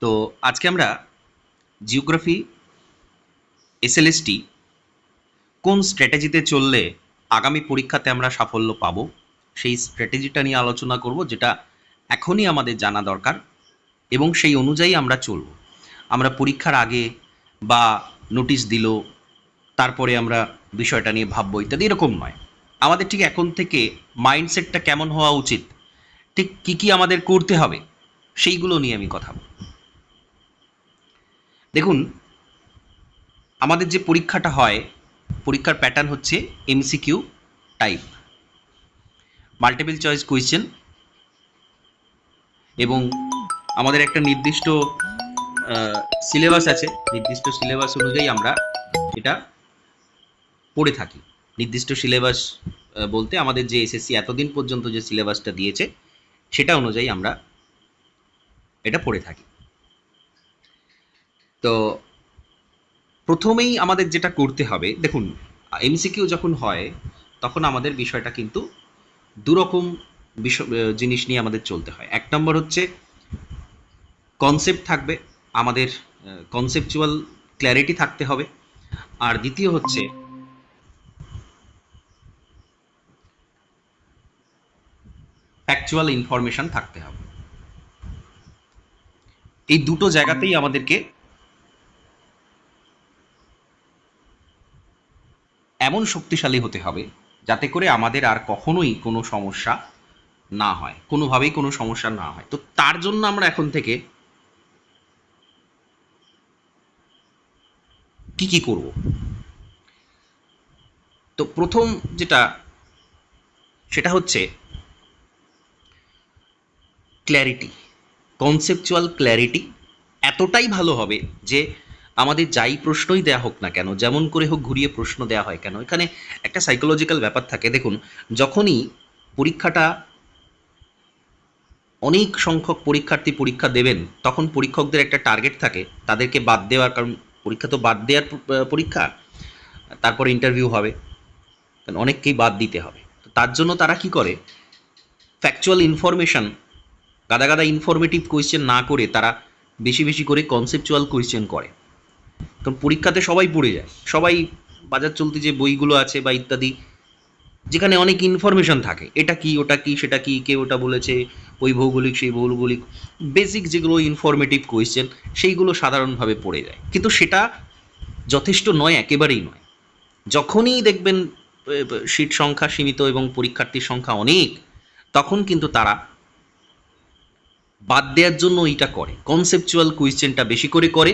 তো আজকে আমরা জিওগ্রাফি এসএলএসটি কোন স্ট্র্যাটেজিতে চললে আগামী পরীক্ষাতে আমরা সাফল্য পাবো সেই স্ট্র্যাটেজিটা নিয়ে আলোচনা করব, যেটা এখনই আমাদের জানা দরকার এবং সেই অনুযায়ী আমরা চলব। আমরা পরীক্ষার আগে বা নোটিশ দিল তারপরে আমরা বিষয়টা নিয়ে ভাববো ইত্যাদি এরকম নয়। আমাদের ঠিক এখন থেকে মাইন্ডসেটটা কেমন হওয়া উচিত, ঠিক কী কী আমাদের করতে হবে সেইগুলো নিয়ে আমি কথা বলব। দেখুন, আমাদের যে পরীক্ষাটা হয়, পরীক্ষার প্যাটার্ন হচ্ছে MCQ type, multiple choice question, এবং আমাদের একটা নির্দিষ্ট সিলেবাস আছে। নির্দিষ্ট সিলেবাস অনুযায়ী আমরা এটা পড়ে থাকি। নির্দিষ্ট সিলেবাস বলতে আমাদের যে এসএসসি এতদিন পর্যন্ত যে সিলেবাসটা দিয়েছে সেটা অনুযায়ী আমরা এটা পড়ে থাকি। তো প্রথমেই আমাদের যেটা করতে হবে, দেখুন, এমসিকিউ যখন হয় তখন আমাদের বিষয়টা কিন্তু দুরকম জিনিস নিয়ে আমাদের চলতে হয়। এক নম্বর হচ্ছে কনসেপ্ট থাকবে, আমাদের কনসেপচুয়াল ক্ল্যারিটি থাকতে হবে। আর দ্বিতীয় হচ্ছে ফ্যাকচুয়াল ইনফরমেশন থাকতে হবে। এই দুটো জায়গাতেই আমাদেরকে এমন শক্তিশালী হতে হবে যাতে করে আমাদের আর কখনোই কোনো সমস্যা না হয়, কোনোভাবেই কোনো সমস্যা না হয়। তো তার জন্য আমরা এখন থেকে কি কি করব? তো প্রথম যেটা, সেটা হচ্ছে ক্ল্যারিটি, কনসেপচুয়াল ক্ল্যারিটি এতটাই ভালো হবে যে আমাদের যাই প্রশ্নই দেয়া হোক না কেন, যেমন করে হোক ঘুরিয়ে প্রশ্ন দেয়া হয় কেন, এখানে একটা সাইকোলজিক্যাল ব্যাপার থাকে। দেখুন, যখনই পরীক্ষাটা অনেক সংখ্যক পরীক্ষার্থী পরীক্ষা দেবেন, তখন পরীক্ষকদের একটা টার্গেট থাকে তাদেরকে বাদ দেওয়ার, কারণ পরীক্ষা তো বাদ দেওয়ার পরীক্ষা, তারপরে ইন্টারভিউ হবে, কারণ অনেককেই বাদ দিতে হবে। তো তার জন্য তারা কি করে, ফ্যাকচুয়াল ইনফরমেশান, গাদা গাদা ইনফরমেটিভ কোয়েশ্চেন না করে তারা বেশি বেশি করে কনসেপচুয়াল কোয়েশ্চেন করে। কারণ পরীক্ষাতে সবাই পড়ে যায়, সবাই বাজার চলতি যে বইগুলো আছে বা ইত্যাদি, যেখানে অনেক ইনফরমেশন থাকে, এটা কি ওটা কি সেটা কি কে ওটা বলেছে, ওই ভৌগোলিক সেই ভৌগোলিক বেসিক যেগুলো ইনফরমেটিভ কোয়েশ্চেন সেইগুলো সাধারণভাবে পড়ে যায়। কিন্তু সেটা যথেষ্ট নয়, একেবারেই নয়। যখনই দেখবেন সিট সংখ্যা সীমিত এবং পরীক্ষার্থীর সংখ্যা অনেক, তখন কিন্তু তারা বাদ দেওয়ার জন্য এইটা করে, কনসেপচুয়াল কোয়েশ্চেনটা বেশি করে করে,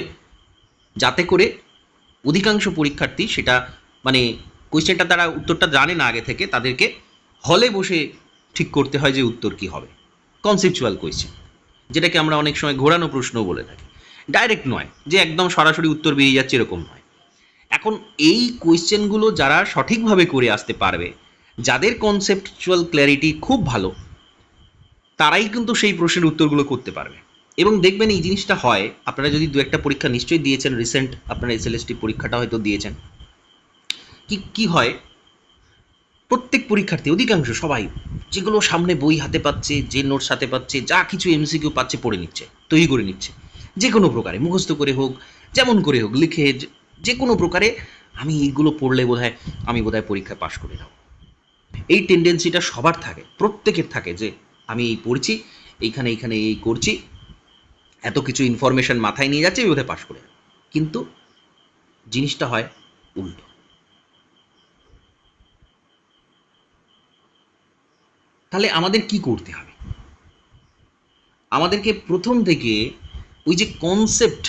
যাতে করে অধিকাংশ পরীক্ষার্থী সেটা মানে কোয়েশ্চেনটা তারা উত্তরটা জানে না আগে থেকে, তাদেরকে হলে বসে ঠিক করতে হয় যে উত্তর কী হবে। কনসেপচুয়াল কোয়েশ্চেন, যেটাকে আমরা অনেক সময় ঘোরানো প্রশ্নও বলে থাকি, ডাইরেক্ট নয় যে একদম সরাসরি উত্তর বেরিয়ে যাচ্ছে, এরকম নয়। এখন এই কোয়েশ্চেনগুলো যারা সঠিকভাবে করে আসতে পারবে, যাদের কনসেপচুয়াল ক্ল্যারিটি খুব ভালো, তারাই কিন্তু সেই প্রশ্নের উত্তরগুলো করতে পারবে। এবং দেখবেন এই জিনিসটা হয়, আপনারা যদি দু একটা পরীক্ষা নিশ্চয়ই দিয়েছেন, রিসেন্ট আপনারা এসএলএসটি পরীক্ষাটা হয়তো দিয়েছেন, কি কি হয়, প্রত্যেক পরীক্ষার্থী, অধিকাংশ সবাই যেগুলো সামনে বই হাতে পাচ্ছে, যে নোটস হাতে পাচ্ছে, যা কিছু এমসিকিউ পাচ্ছে পড়ে নিচ্ছে, তৈরি করে নিচ্ছে, যে কোনো প্রকারে মুখস্থ করে হোক, যেমন করে হোক লিখে, যে কোনো প্রকারে আমি এইগুলো পড়লে আমি বোধহয় পরীক্ষায় পাশ করে যাবো। এই টেন্ডেন্সিটা সবার থাকে, প্রত্যেকের থাকে যে আমি এই পড়ছি, এইখানে এইখানে এই করছি, এত কিছু ইনফরমেশন মাথায় নিয়ে যাচ্ছে, আমি বোধহয় পাশ করে যাবো। কিন্তু জিনিসটা হয় উল্টো। তাহলে আমাদের কি করতে হবে? আমাদেরকে প্রথম থেকে ওই যে কনসেপ্ট,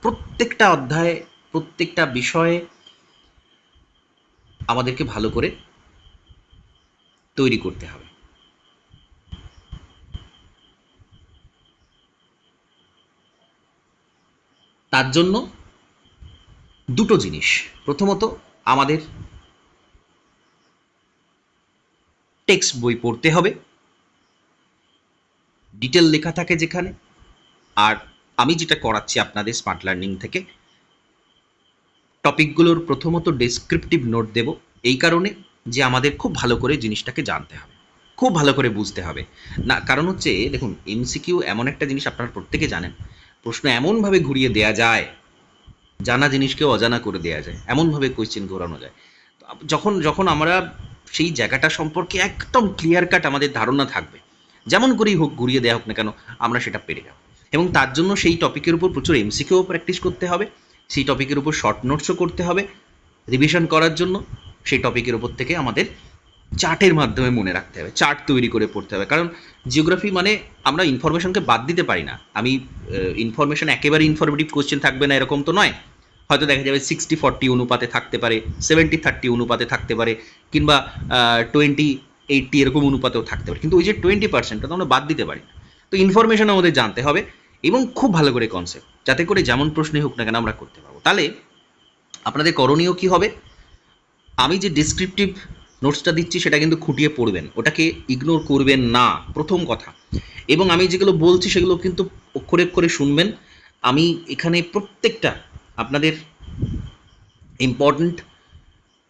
প্রত্যেকটা অধ্যায়ে প্রত্যেকটা বিষয়ে আমাদেরকে ভালো করে তৈরি করতে হবে। তার জন্য দুটো জিনিস, প্রথমত আমাদের টেক্সট বই পড়তে হবে, ডিটেল লেখা থাকে যেখানে। আর আমি যেটা করাচ্ছি আপনাদের স্মার্ট লার্নিং থেকে, টপিকগুলোর প্রথমত ডেসক্রিপটিভ নোট দেব, এই কারণে যে আমাদের খুব ভালো করে জিনিসটাকে জানতে হবে, খুব ভালো করে বুঝতে হবে। না, কারণ হচ্ছে দেখুন, এমসিকিউ এমন একটা জিনিস, আপনারা প্রত্যেকে জানেন, প্রশ্ন এমনভাবে ঘুরিয়ে দেয়া যায়, জানা জিনিসকেও অজানা করে দেয়া যায়, এমনভাবে কোয়েশ্চেন ঘোরানো যায়। তো যখন যখন আমরা সেই জায়গাটা সম্পর্কে একদম ক্লিয়ার কাট আমাদের ধারণা থাকবে, যেমন করেই হোক ঘুরিয়ে দেওয়া হোক না কেন, আমরা সেটা পেরে যাব। এবং তার জন্য সেই টপিকের উপর প্রচুর এমসিকিউ প্র্যাকটিস করতে হবে, সেই টপিকের উপর শর্ট নোটসও করতে হবে রিভিশন করার জন্য। সেই টপিকের উপর থেকে আমাদের চার্টের মাধ্যমে মনে রাখতে হবে, চার্ট তৈরি করে পড়তে হবে। কারণ জিওগ্রাফি মানে আমরা ইনফরমেশনকে বাদ দিতে পারি না। আমি ইনফরমেশন একেবারে ইনফরমেটিভ কোয়েশ্চেন থাকবে না এরকম তো নয়। হয়তো দেখা যাবে 60-40 অনুপাতে থাকতে পারে, 70-30 অনুপাতে থাকতে পারে, কিংবা 20-80 এরকম অনুপাতেও থাকতে পারে, কিন্তু ওই যে 20% তো আমরা বাদ দিতে পারি না। তো ইনফরমেশন আমাদের জানতে হবে এবং খুব ভালো করে কনসেপ্ট, যাতে করে যেমন প্রশ্নই হোক না কেন আমরা করতে পারবো। তাহলে আপনাদের করণীয় কি হবে? আমি যে ডিসক্রিপটিভ নোটসটা দিচ্ছি সেটা কিন্তু খুঁটিয়ে পড়বেন, ওটাকে ইগনোর করবেন না, প্রথম কথা। এবং আমি যেগুলো বলছি সেগুলো কিন্তু অক্ষরে অক্ষরে শুনবেন। আমি এখানে প্রত্যেকটা আপনাদের ইম্পর্ট্যান্ট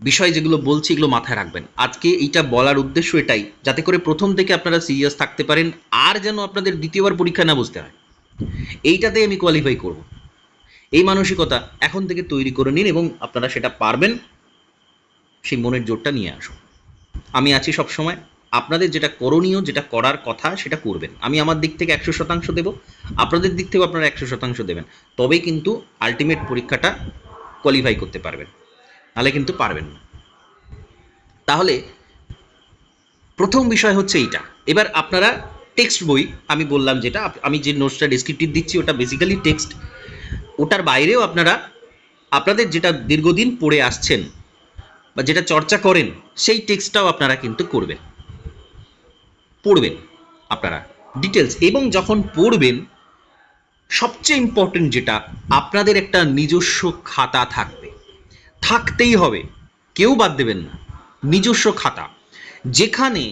বিষয় যেগুলো বলছি এগুলো মাথায় রাখবেন। আজকে এইটা বলার উদ্দেশ্য এটাই, যাতে করে প্রথম থেকে আপনারা সিরিয়াস থাকতে পারেন, আর যেন আপনাদের দ্বিতীয়বার পরীক্ষা না বসতে হয়। এইটাতে আমি কোয়ালিফাই করব, এই মানসিকতা এখন থেকে তৈরি করে নিন এবং আপনারা সেটা পারবেন। সেই মনের জোরটা নিয়ে আসুন। আমি আছি সবসময়। আপনাদের যেটা করণীয়, যেটা করার কথা সেটা করবেন। আমি আমার দিক থেকে 100% দেবো, আপনাদের দিক থেকেও আপনারা 100% দেবেন। তবেই কিন্তু আলটিমেট পরীক্ষাটা কোয়ালিফাই করতে পারবেন, নাহলে কিন্তু পারবেন না। তাহলে প্রথম বিষয় হচ্ছে এইটা। এবার আপনারা টেক্সট বই, আমি বললাম যেটা, আমি যে নোটসটা ডেসক্রিপটিভ দিচ্ছি ওটা বেসিক্যালি টেক্সট। ওটার বাইরেও আপনারা আপনাদের যেটা দীর্ঘদিন পড়ে আসছেন বা যেটা চর্চা করেন সেই টেক্সটটাও আপনারা কিন্তু পড়বেন আপনারা ডিটেলস। এবং যখন পড়বেন, সবচেয়ে ইম্পর্টেন্ট যেটা, আপনাদের একটা নিজস্ব খাতা থাকতেই হবে, কেউ বাদ দেবেন না। নিজস্ব খাতা, যেখানে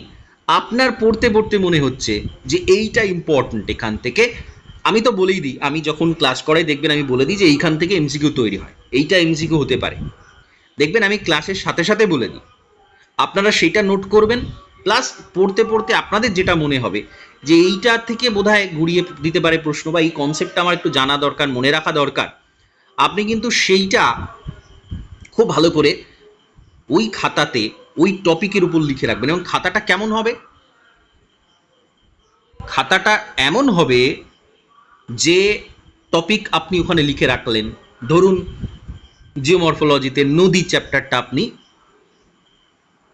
আপনার পড়তে পড়তে মনে হচ্ছে যে এইটা ইম্পর্টেন্ট, এখান থেকে আমি তো বলেই দিই, আমি যখন ক্লাস করাই দেখবেন আমি বলে দিই যে এইখান থেকে এমসিকিউ তৈরি হয়, এইটা এমসিকিউ হতে পারে। দেখবেন আমি ক্লাসের সাথে সাথে বলে দিই, আপনারা সেটা নোট করবেন। প্লাস পড়তে পড়তে আপনাদের যেটা মনে হবে যে এইটা থেকে বোধহয় ঘুরিয়ে দিতে পারে প্রশ্ন, বা এই কনসেপ্টটা আমার একটু জানা দরকার, মনে রাখা দরকার, আপনি কিন্তু সেইটা খুব ভালো করে ওই খাতাতে ওই টপিকের উপর লিখে রাখবেন। এবং খাতাটা কেমন হবে? খাতাটা এমন হবে যে টপিক আপনি ওখানে লিখে রাখলেন, ধরুন জিওমরফোলজিতে নদী চ্যাপ্টারটা আপনি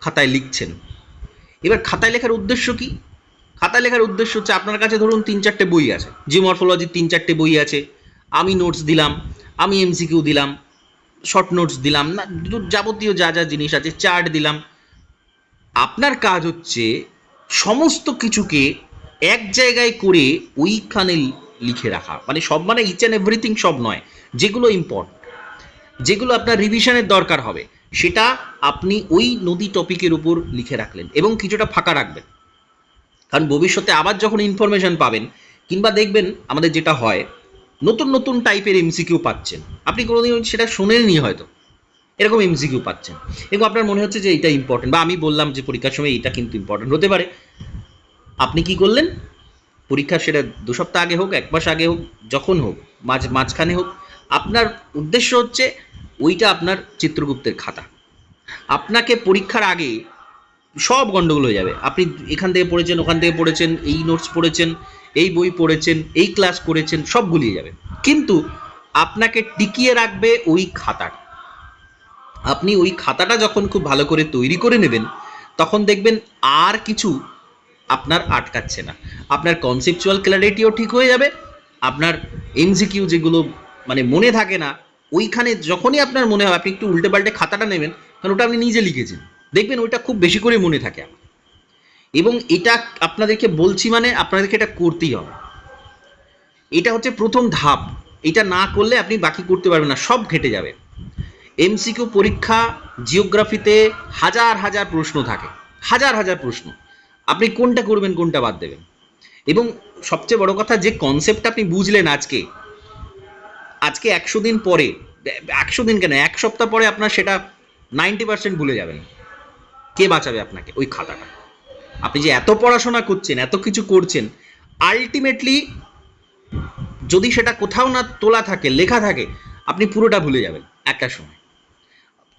খাতায় লিখছেন। এবার খাতায় লেখার উদ্দেশ্য কি? খাতায় লেখার উদ্দেশ্য হচ্ছে, আপনার কাছে ধরুন 3-4টে বই আছে, জিওমরফোলজির 3-4টে বই আছে, আমি নোটস দিলাম, আমি এমসিকিউ দিলাম, শর্ট নোটস দিলাম, না যাবতীয় যা যা জিনিস আছে, চার্ট দিলাম। আপনার কাজ হচ্ছে সমস্ত কিছুকে এক জায়গায় করে ওইখানে লিখে রাখা। মানে সব, মানে ইচ অ্যান্ড এভরিথিং সব নয়, যেগুলো ইম্পর্টেন্ট, যেগুলো আপনার রিভিশনের দরকার হবে, সেটা আপনি ওই নদী টপিকের উপর লিখে রাখলেন এবং কিছুটা ফাঁকা রাখবেন। কারণ ভবিষ্যতে আবার যখন ইনফরমেশন পাবেন, কিংবা দেখবেন আমাদের যেটা হয়, নতুন নতুন টাইপের এমসিকিউ পাচ্ছেন, আপনি কোনোদিন সেটা শোনেননি হয়তো, এরকম এমসিকিউ পাচ্ছেন এবং আপনার মনে হচ্ছে যে এইটা ইম্পর্টেন্ট, বা আমি বললাম যে পরীক্ষার সময় এইটা কিন্তু ইম্পর্টেন্ট হতে পারে। আপনি কি করলেন? পরীক্ষা সেটা 2 সপ্তাহ আগে হোক, 1 মাস আগে হোক, যখন হোক, মাঝখানে হোক, আপনার উদ্দেশ্য হচ্ছে ওইটা আপনার চিত্রগুপ্তের খাতা। আপনাকে পরীক্ষার আগে সব গন্ডগোল হয়ে যাবে। আপনি এখান থেকে পড়েছেন, ওখান থেকে পড়েছেন, এই নোটস পড়েছেন, এই বই পড়েছেন, এই ক্লাস করেছেন, সব গুলিয়ে যাবে। কিন্তু আপনাকে টিকিয়ে রাখবে ওই খাতাটা। আপনি ওই খাতাটা যখন খুব ভালো করে তৈরি করে নেবেন, তখন দেখবেন আর কিছু আপনার আটকাচ্ছে না। আপনার কনসেপচুয়াল ক্ল্যারিটিও ঠিক হয়ে যাবে। আপনার এমসিকিউ যেগুলো মানে মনে থাকে না, ওইখানে যখনই আপনার মনে হয়, আপনি একটু উল্টে পাল্টে খাতাটা নেবেন, কারণ ওটা আপনি নিজে লিখেছেন, দেখবেন ওইটা খুব বেশি করে মনে থাকে আমার। এবং এটা আপনাদেরকে বলছি, মানে আপনাদেরকে এটা করতেই হবে। এটা হচ্ছে প্রথম ধাপ। এটা না করলে আপনি বাকি করতে পারবেন না, সব ঘেটে যাবে। এমসিকিউ পরীক্ষা জিওগ্রাফিতে হাজার হাজার প্রশ্ন থাকে, হাজার হাজার প্রশ্ন। আপনি কোনটা করবেন, কোনটা বাদ দেবেন? এবং সবচেয়ে বড় কথা, যে কনসেপ্টটা আপনি বুঝলেন আজকে 100 দিন পরে, 100 দিন কেন, 1 সপ্তাহ পরে আপনার সেটা 90% ভুলে যাবেন। কে বাঁচাবে আপনাকে? ওই খাতাটা। আপনি যে এত পড়াশোনা করছেন, এত কিছু করছেন, আলটিমেটলি যদি সেটা কোথাও না তোলা থাকে, লেখা থাকে, আপনি পুরোটা ভুলে যাবেন একটা সময়।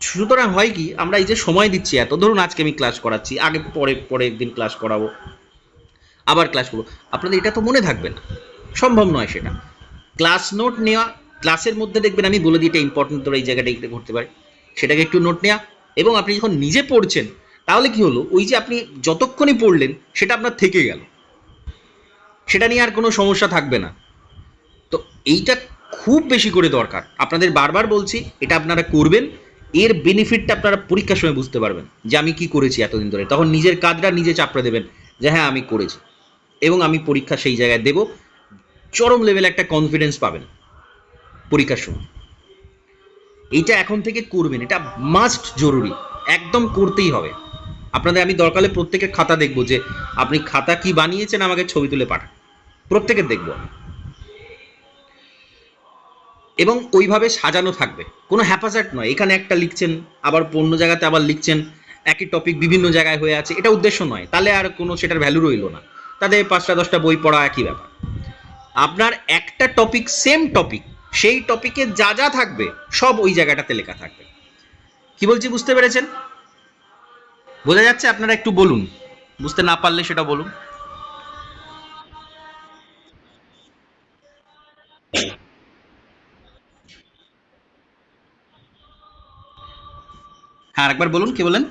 সুতরাং হয় কি, আমরা এই যে সময় দিচ্ছি এত, ধরুন আজকে আমি ক্লাস করাচ্ছি, আগে পরের দিন ক্লাস করাবো, আবার ক্লাস করবো, আপনাদের এটা তো মনে থাকবে না, সম্ভব নয় সেটা। ক্লাস নোট নেওয়া, ক্লাসের মধ্যে দেখবেন আমি বলে দিই এটা ইম্পর্টেন্ট, তোরা এই জায়গাটা এটা করতে পারে, সেটাকে একটু নোট নেওয়া। এবং আপনি যখন নিজে পড়ছেন, তাহলে কি হলো, ওই যে আপনি যতক্ষণই পড়লেন সেটা আপনার থেকে গেল, সেটা নিয়ে আর কোনো সমস্যা থাকবে না। তো এইটা খুব বেশি করে দরকার, আপনাদের বারবার বলছি এটা আপনারা করবেন। এর বেনিফিটটা আপনারা পরীক্ষার সময় বুঝতে পারবেন যে আমি কি করেছি এতদিন ধরে, তখন নিজের কাজটা নিজে চাপড়ে দেবেন যে হ্যাঁ আমি করেছি, এবং আমি পরীক্ষা সেই জায়গায় দেব, চরম লেভেলে একটা কনফিডেন্স পাবেন পরীক্ষার সময়। এইটা এখন থেকে করবেন, এটা মাস্ট, জরুরি, একদম করতেই হবে আপনাদের। আমি দরকারে প্রত্যেকের খাতা দেখবো, যে আপনি খাতা কি বানিয়েছেন আমাকে ছবি তুলে পাঠান, প্রত্যেকের দেখবো। এবং ওইভাবে সাজানো থাকবে, কোনো হ্যাপাজার্ট নয়, এখানে একটা লিখছেন আবার অন্য জায়গাতে আবার লিখছেন, একই টপিক বিভিন্ন জায়গায় হয়ে আছে, এটা উদ্দেশ্য নয়, তাহলে আর কোনো সেটার ভ্যালু রইল না, তাদের 5টা 10টা বই পড়া একই ব্যাপার। আপনার একটা টপিক, সেম টপিক, সেই টপিকে যা যা থাকবে সব ওই জায়গাটাতে লেখা থাকবে। কি বলছি বুঝতে পেরেছেন? বোঝা যাচ্ছে? আপনারা একটু বলুন, বুঝতে না পারলে সেটা বলুন। হ্যাঁ, আরেকবার বলুন, কি বলেন?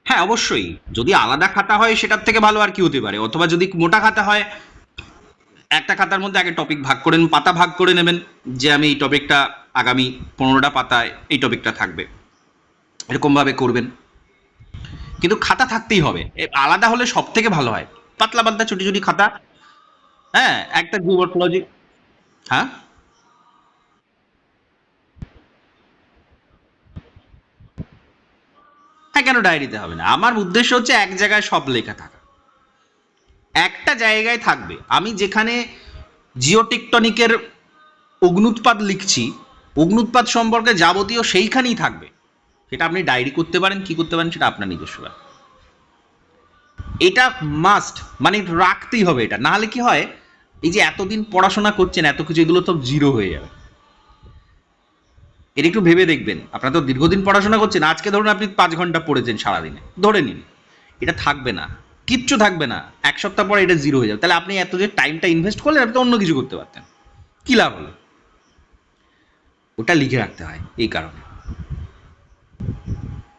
হ্যাঁ, অবশ্যই। যদি আলাদা খাতা হয় সেটার থেকে ভালো আর কি হতে পারে, অথবা যদি মোটা খাতা হয়, একটা খাতার মধ্যে আগে টপিক ভাগ করে, পাতা ভাগ করে নেবেন, যে আমি এই টপিকটা আগামী 15টা পাতায় এই টপিকটা থাকবে, এরকমভাবে করবেন। কিন্তু খাতা থাকতেই হবে, আলাদা হলে সব থেকে ভালো হয়, পাতলা পাতলা ছোটি ছোটি খাতা। হ্যাঁ, একটা মরফোলজি। হ্যাঁ, হ্যাঁ, কেন ডায়েরিতে হবে না? আমার উদ্দেশ্য হচ্ছে এক জায়গায় সব লেখা থাকা, একটা জায়গায় থাকবে। আমি যেখানে জিওটেকটনিকের অগ্নুৎপাত লিখছি, অগ্নুৎপাত সম্পর্কে যাবতীয় সেইখানেই থাকবে, সেটা আপনি ডায়েরি করতে পারেন, কি করতে পারেন সেটা আপনার নিজস্ব ব্যাপার। এটা মাস্ট, মানে রাখতেই হবে এটা, না হলে কি হয়, এই যে এতদিন পড়াশোনা করছেন এত কিছু, এগুলো তো জিরো হয়ে যাবে। এটা একটু ভেবে দেখবেন, আপনারা তো দীর্ঘদিন পড়াশোনা করছেন, আজকে ধরুন আপনি 5 ঘন্টা পড়েছেন সারাদিনে, ধরে নিন, এটা থাকবে না, কিচ্ছু থাকবে না, 1 সপ্তাহ পরে এটা জিরো হয়ে যাবে। তাহলে আপনি এত যে টাইমটা ইনভেস্ট করলেন, আপনি তো অন্য কিছু করতে পারতেন, কি লাভ হলো? ওটা লিখে রাখতে হয় এই কারণে।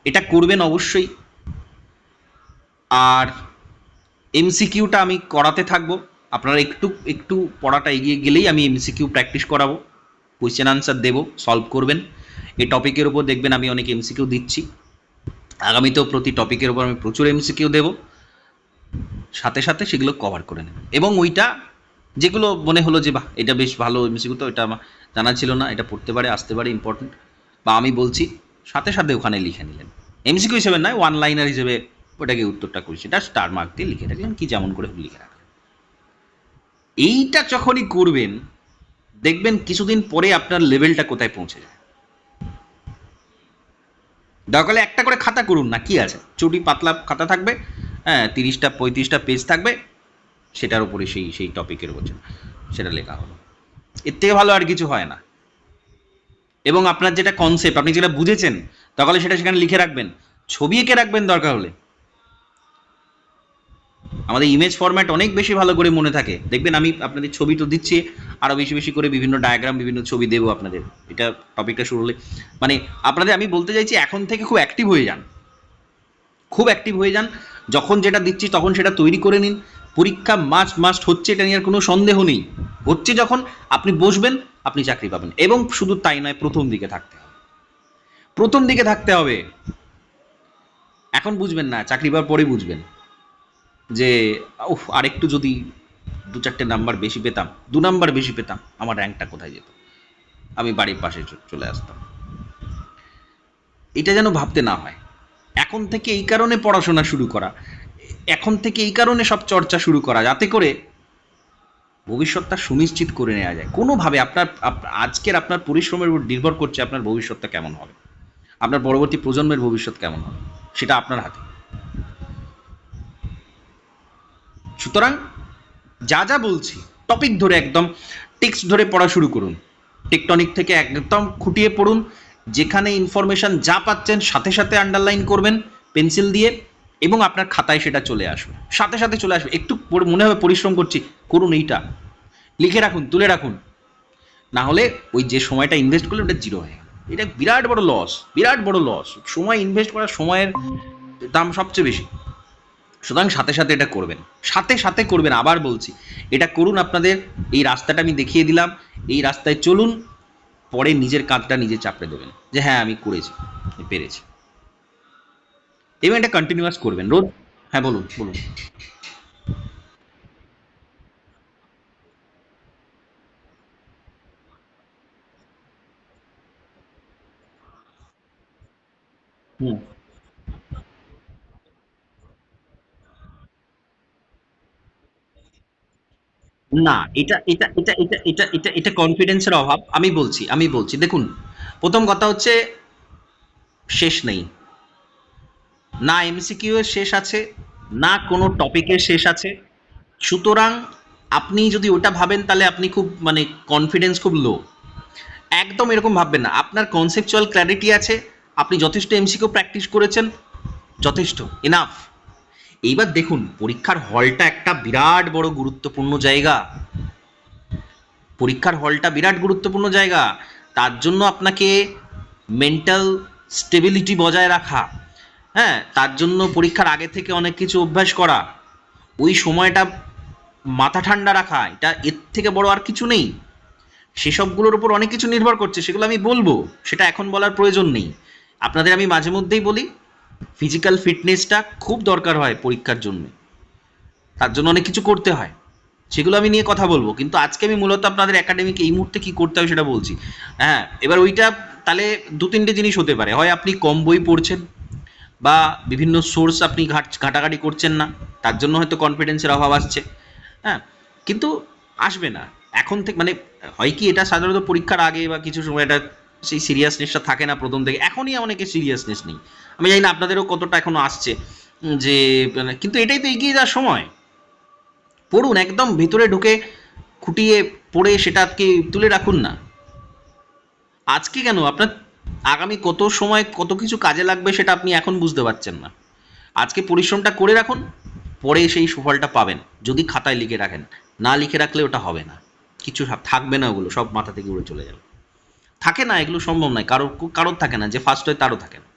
এটা করবেন অবশ্যই। আর এমসিকিউটা আমি করাতে থাকবো, আপনারা একটু একটু পড়াটা এগিয়ে গেলেই আমি এমসিকিউ প্র্যাকটিস করাবো, কোয়েশ্চেন আনসার দেবো, সলভ করবেন। এই টপিকের উপর দেখবেন আমি অনেক এমসিকিউ দিচ্ছি, আগামীতেও প্রতি টপিকের উপর আমি প্রচুর এমসিকিউ দেবো, সাথে সাথে সেগুলো কভার করে নেবেন। এবং ওইটা যেগুলো মনে হলো যে বাহ এটা বেশ ভালো এমসিকিউ, তো এটা আমার জানা ছিল না, এটা পড়তে পারে, আসতে পারে, ইম্পর্টেন্ট, বা আমি বলছি, সাথে সাথে ওখানে লিখে নিলেন, এমসিকিউ হিসেবে নয়, ওয়ান লাইনার হিসেবে ওটাকে উত্তরটা করি, সেটা স্টার মার্ক দিয়ে লিখে রাখলেন, কি যেমন করে লিখে রাখলেন। এইটা যখনই করবেন, দেখবেন কিছুদিন পরে আপনার লেভেলটা কোথায় পৌঁছে যায়। দরকার হলে একটা করে খাতা করুন না, কি আছে, চটি পাতলা খাতা থাকবে, হ্যাঁ, 30টা 35টা পেজ থাকবে, সেটার উপরে সেই সেই টপিকের উপর সেটা লেখা হলো, এর থেকে ভালো আর কিছু হয় না। এবং আপনার যেটা কনসেপ্ট, আপনি যেটা বুঝেছেন, তাহলে সেটা সেখানে লিখে রাখবেন, ছবি এঁকে রাখবেন দরকার হলে। আমাদের ইমেজ ফরম্যাট অনেক বেশি ভালো করে মনে থাকে, দেখবেন আমি আপনাদের ছবি তো দিচ্ছি, আরও বেশি বেশি করে বিভিন্ন ডায়াগ্রাম, বিভিন্ন ছবি দেবো আপনাদের, এটা টপিকটা শুরু হলে। মানে আপনাদের আমি বলতে চাইছি, এখন থেকে খুব অ্যাক্টিভ হয়ে যান, খুব অ্যাক্টিভ হয়ে যান, যখন যেটা দিচ্ছি তখন সেটা তৈরি করে নিন। পরীক্ষা মাস্ট মাস্ট হচ্ছে, এটা নিয়ে আর কোনো সন্দেহ নেই, হচ্ছে যখন আপনি বসবেন, আপনি চাকরি পাবেন। এবং শুধু তাই নয়, প্রথম দিকে থাকতে হবে, প্রথম দিকে থাকতে হবে। এখন বুঝবেন না, চাকরি পাওয়ার পরে বুঝবেন যে উফ, আরেকটু যদি 2-4টে নাম্বার বেশি পেতাম, 2 নাম্বার বেশি পেতাম, আমার র্যাঙ্কটা কোথায় যেত, আমি বাড়ির পাশে চলে আসতাম। এটা যেন ভাবতে না হয়। এখন থেকে এই কারণে পড়াশোনা শুরু করা, এখন থেকে এই কারণে সব চর্চা শুরু করা, যাতে করে ভবিষ্যৎটা সুনিশ্চিত করে নেওয়া যায়। কোনোভাবে আপনার আজকের আপনার পরিশ্রমের উপর নির্ভর করছে আপনার ভবিষ্যৎটা কেমন হবে। আপনার পরবর্তী প্রজন্মের ভবিষ্যৎ কেমন হবে সেটা আপনার হাতে। সুতরাং যা যা বলছি টপিক ধরে একদম টেক্সট ধরে পড়া শুরু করুন, টেকটনিক থেকে একদম খুঁটিয়ে পড়ুন, যেখানে ইনফরমেশন যা পাচ্ছেন সাথে সাথে আন্ডারলাইন করবেন পেন্সিল দিয়ে, এবং আপনার খাতায় সেটা চলে আসবে, সাথে সাথে চলে আসবে। একটু মনে হবে পরিশ্রম করছি, করুন, এইটা লিখে রাখুন, তুলে রাখুন, না হলে ওই যে সময়টা ইনভেস্ট করলে ওটা জিরো হয়ে গেল। এটা বিরাট বড় লস, বিরাট বড় লস। সময় ইনভেস্ট করার সময়ের দাম সবচেয়ে বেশি। সুতরাং সাথে সাথে এটা করবেন, সাথে সাথে করবেন, আবার বলছি এটা করুন। আপনাদের এই রাস্তাটা আমি দেখিয়ে দিলাম, এই রাস্তায় চলুন, পরে নিজের কাঁধটা নিজে চাপড়ে দেবেন যে হ্যাঁ আমি করেছি, আমি পেরেছি, এবং এটা কন্টিনিউয়াস করবেন রোজ। হ্যাঁ বলুন বলুন। হুম। না, এটা কনফিডেন্সের অভাব। আমি বলছি দেখুন, প্রথম কথা হচ্ছে শেষ নেই, না এমসিকিউ এর শেষ আছে, না কোনো টপিকের শেষ আছে। সুতরাং আপনি যদি ওটা ভাবেন তাহলে আপনি খুব মানে কনফিডেন্স খুব লো। একদম এরকম ভাববেন না। আপনার কনসেপচুয়াল ক্ল্যারিটি আছে, আপনি যথেষ্ট এমসিকিউ প্র্যাকটিস করেছেন, যথেষ্ট, এনাফ। এইবার দেখুন, পরীক্ষার হলটা একটা বিরাট বড় গুরুত্বপূর্ণ জায়গা, পরীক্ষার হলটা বিরাট গুরুত্বপূর্ণ জায়গা। তার জন্য আপনাকে মেন্টাল স্টেবিলিটি বজায় রাখা, হ্যাঁ, তার জন্য পরীক্ষার আগে থেকে অনেক কিছু অভ্যাস করা, ওই সময়টা মাথা ঠান্ডা রাখা, এটা এর থেকে বড় আর কিছু নেই। সেসবগুলোর উপর অনেক কিছু নির্ভর করছে, সেগুলো আমি বলবো, সেটা এখন বলার প্রয়োজন নেই। আপনাদের আমি মাঝে মধ্যেই বলি ফিজিক্যাল ফিটনেসটা খুব দরকার হয় পরীক্ষার জন্য, তার জন্য অনেক কিছু করতে হয়, সেগুলো আমি নিয়ে কথা বলবো। কিন্তু আজকে আমি মূলত আপনাদের একাডেমিক এই মুহূর্তে কী করতে হবে সেটা বলছি। হ্যাঁ, এবার ওইটা তাহলে দু তিনটে জিনিস হতে পারে, হয় আপনি কম বই পড়ছেন, বা বিভিন্ন সোর্স আপনি ঘাটাঘাটি করছেন না, তার জন্য হয়তো কনফিডেন্সের অভাব আসছে। হ্যাঁ, কিন্তু আসবে না এখন থেকে, মানে হয় কি, এটা সাধারণত পরীক্ষার আগে বা কিছু সময় এটা সেই সিরিয়াসনেসটা থাকে না প্রথম থেকে, এখনই অনেকে সিরিয়াসনেস নেই। আমি জানি না আপনাদেরও কতটা এখনো আসছে, যে মানে, কিন্তু এটাই তো এগিয়ে যাওয়ার সময়। পড়ুন, একদম ভিতরে ঢুকে খুঁটিয়ে পড়ে সেটাকে তুলে রাখুন না। আজকে কেন, আপনার আগামী কত সময় কত কিছু কাজে লাগবে সেটা আপনি এখন বুঝতে পারছেন না। আজকে পরিশ্রমটা করে রাখুন, পরে সেই সুফলটা পাবেন যদি খাতায় লিখে রাখেন। না লিখে রাখলে ওটা হবে না, কিছু থাকবে না, ওগুলো সব মাথা থেকে উড়ে চলে যাবে। থাকে না, এগুলো সম্ভব নয়, কারোর কারোর থাকে না, যে ফার্স্ট হয় তারও থাকে না।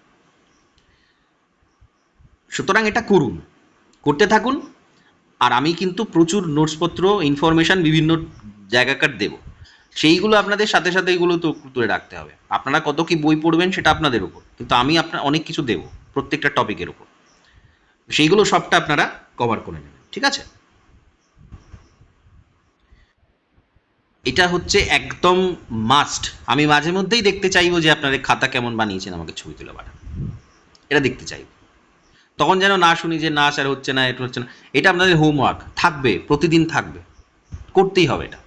সুতরাং এটা করুন, করতে থাকুন। আর আমি কিন্তু প্রচুর নোটসপত্র ইনফরমেশান বিভিন্ন জায়গাকার দেব, সেইগুলো আপনাদের সাথে সাথে এগুলো তো তুলে রাখতে হবে। আপনারা কত কি বই পড়বেন সেটা আপনাদের উপর, কিন্তু আমি আপনার অনেক কিছু দেবো প্রত্যেকটা টপিকের উপর, সেইগুলো সবটা আপনারা কভার করে নেবেন, ঠিক আছে? এটা হচ্ছে একদম মাস্ট। আমি মাঝে মধ্যেই দেখতে চাইবো যে আপনারা খাতা কেমন বানিয়েছেন, আমাকে ছবি তুলে পাঠান, এটা দেখতে চাইবো। তখন যেন না শুনি যে না স্যার হচ্ছে না, এটা হচ্ছে না। এটা আপনাদের হোমওয়ার্ক থাকবে, প্রতিদিন থাকবে, করতেই হবে এটা।